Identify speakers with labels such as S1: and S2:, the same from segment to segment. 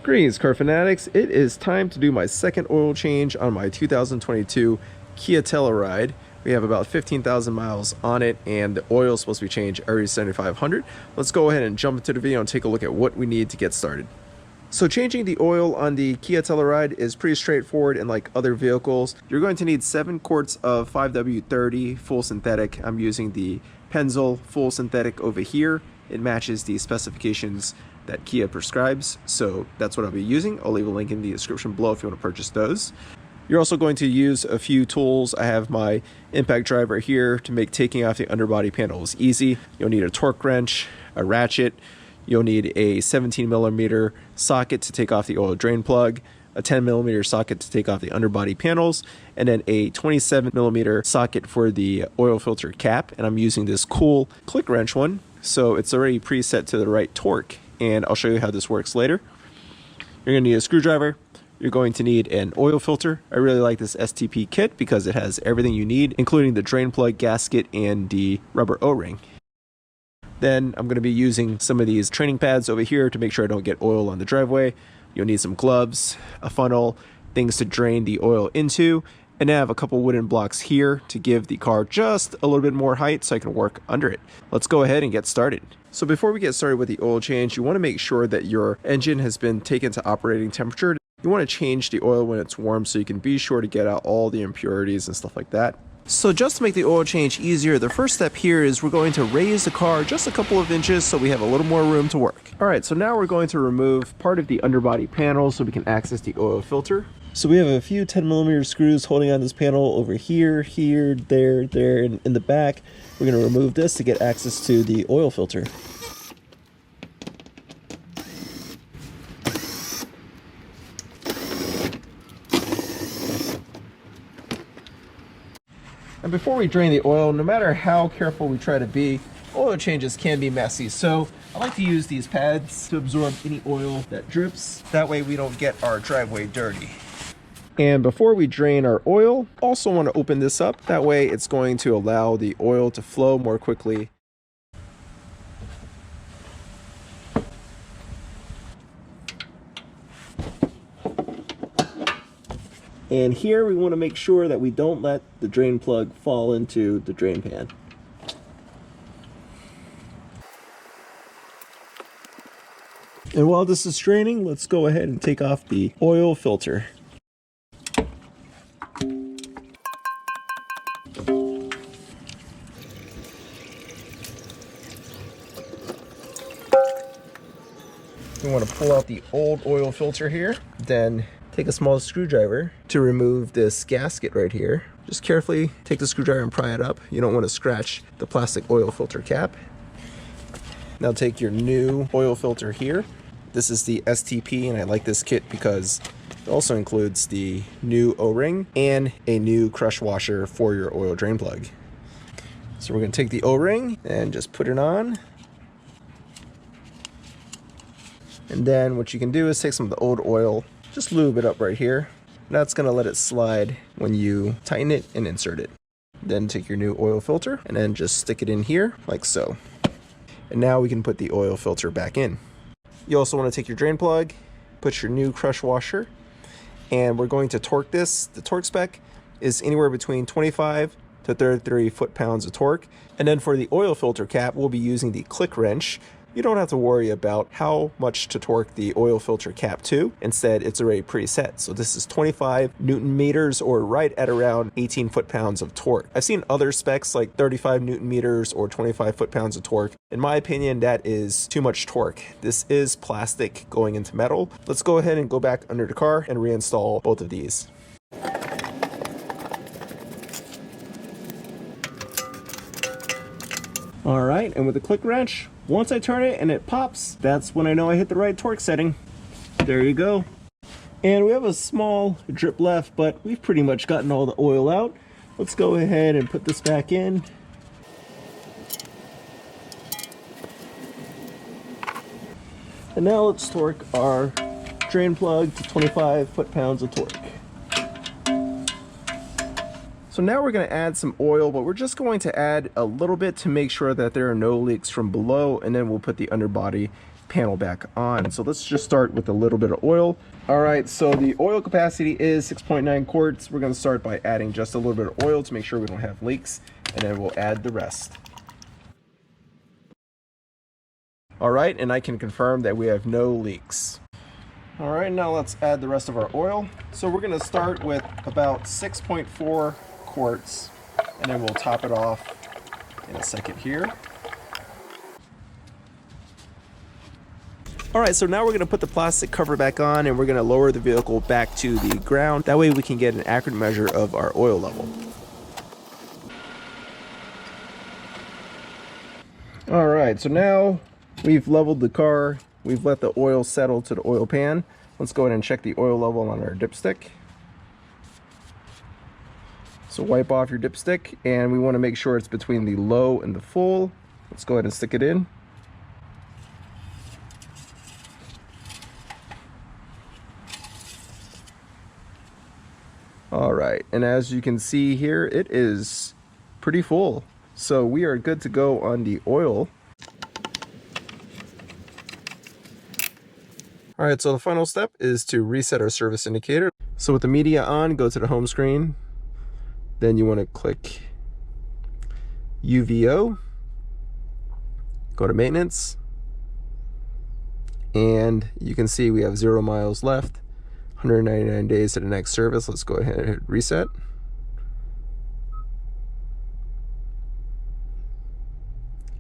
S1: Greetings, car fanatics. It is time to do my second oil change on my 2022 Kia Telluride. We have about 15,000 miles on it, and the oil is supposed to be changed every 7,500. Let's go ahead and jump into the video and take a look at what we need to get started. So changing the oil on the Kia Telluride is pretty straightforward, and like other vehicles, you're going to need 7 quarts of 5W30 full synthetic. I'm using the Pennzoil full synthetic over here. It matches the specifications that Kia prescribes, so that's what I'll be using. I'll leave a link in the description below if you want to purchase those. You're also going to use a few tools. I have my impact driver here to make taking off the underbody panels easy. You'll need a torque wrench, a ratchet, you'll need a 17mm socket to take off the oil drain plug, a 10mm socket to take off the underbody panels, and then a 27mm socket for the oil filter cap. And I'm using this cool click wrench one, so it's already preset to the right torque. And I'll show you how this works later. You're going to need a screwdriver. You're going to need an oil filter. I really like this STP kit because it has everything you need, including the drain plug, gasket, and the rubber O-ring. Then I'm going to be using some of these training pads over here to make sure I don't get oil on the driveway. You'll need some gloves, a funnel, things to drain the oil into, and I have a couple wooden blocks here to give the car just a little bit more height so I can work under it. Let's go ahead and get started. So before we get started with the oil change, you want to make sure that your engine has been taken to operating temperature. You want to change the oil when it's warm so you can be sure to get out all the impurities and stuff like that. So just to make the oil change easier, the first step here is we're going to raise the car just a couple of inches so we have a little more room to work. Alright, so now we're going to remove part of the underbody panel so we can access the oil filter. So we have a few 10mm screws holding on this panel over here, there, and in the back. We're going to remove this to get access to the oil filter. And before we drain the oil, no matter how careful we try to be, oil changes can be messy. So I like to use these pads to absorb any oil that drips. That way we don't get our driveway dirty. And before we drain our oil, also want to open this up. That way it's going to allow the oil to flow more quickly. And here we want to make sure that we don't let the drain plug fall into the drain pan. And while this is draining, let's go ahead and take off the oil filter. We want to pull out the old oil filter here, then take a small screwdriver to remove this gasket right here. Just carefully take the screwdriver and pry it up. You don't want to scratch the plastic oil filter cap. Now take your new oil filter here. This is the STP, and I like this kit because it also includes the new O-ring and a new crush washer for your oil drain plug. So we're going to take the O-ring and just put it on. And then what you can do is take some of the old oil, just lube it up right here. That's going to let it slide when you tighten it and insert it. Then take your new oil filter and then just stick it in here like so. And now we can put the oil filter back in. You also want to take your drain plug, put your new crush washer, and we're going to torque this. The torque spec is anywhere between 25 to 33 foot-pounds of torque. And then for the oil filter cap, we'll be using the click wrench. You don't have to worry about how much to torque the oil filter cap to. Instead, it's already preset. So this is 25 Newton meters, or right at around 18 foot-pounds of torque. I've seen other specs like 35 Newton meters or 25 foot-pounds of torque. In my opinion, that is too much torque. This is plastic going into metal. Let's go ahead and go back under the car and reinstall both of these. All right, and with the click wrench, once I turn it and it pops, that's when I know I hit the right torque setting. There you go. And we have a small drip left, but we've pretty much gotten all the oil out. Let's go ahead and put this back in. And now let's torque our drain plug to 25 foot-pounds of torque. So now we're going to add some oil, but we're just going to add a little bit to make sure that there are no leaks from below, and then we'll put the underbody panel back on. So let's just start with a little bit of oil. All right, so the oil capacity is 6.9 quarts. We're going to start by adding just a little bit of oil to make sure we don't have leaks, and then we'll add the rest. All right, and I can confirm that we have no leaks. All right, now let's add the rest of our oil. So we're going to start with about 6.4 quarts, and then we'll top it off in a second here. All right, so now we're going to put the plastic cover back on, and we're going to lower the vehicle back to the ground. That way we can get an accurate measure of our oil level. All right, so now we've leveled the car. We've let the oil settle to the oil pan. Let's go ahead and check the oil level on our dipstick. So wipe off your dipstick, and we want to make sure it's between the low and the full. Let's go ahead and stick it in. All right, and as you can see here, it is pretty full. So we are good to go on the oil. All right, so the final step is to reset our service indicator. So with the media on, go to the home screen. Then you want to click UVO, go to maintenance, and you can see we have 0 miles left. 199 days to the next service. Let's go ahead and hit reset.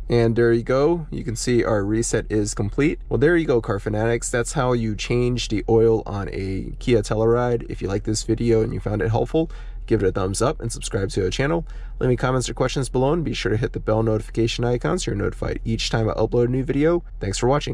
S1: And there you go. You can see our reset is complete. Well, there you go, car fanatics. That's how you change the oil on a Kia Telluride. If you like this video and you found it helpful, give it a thumbs up and subscribe to our channel. Leave me comments or questions below, and be sure to hit the bell notification icon so you're notified each time I upload a new video. Thanks for watching.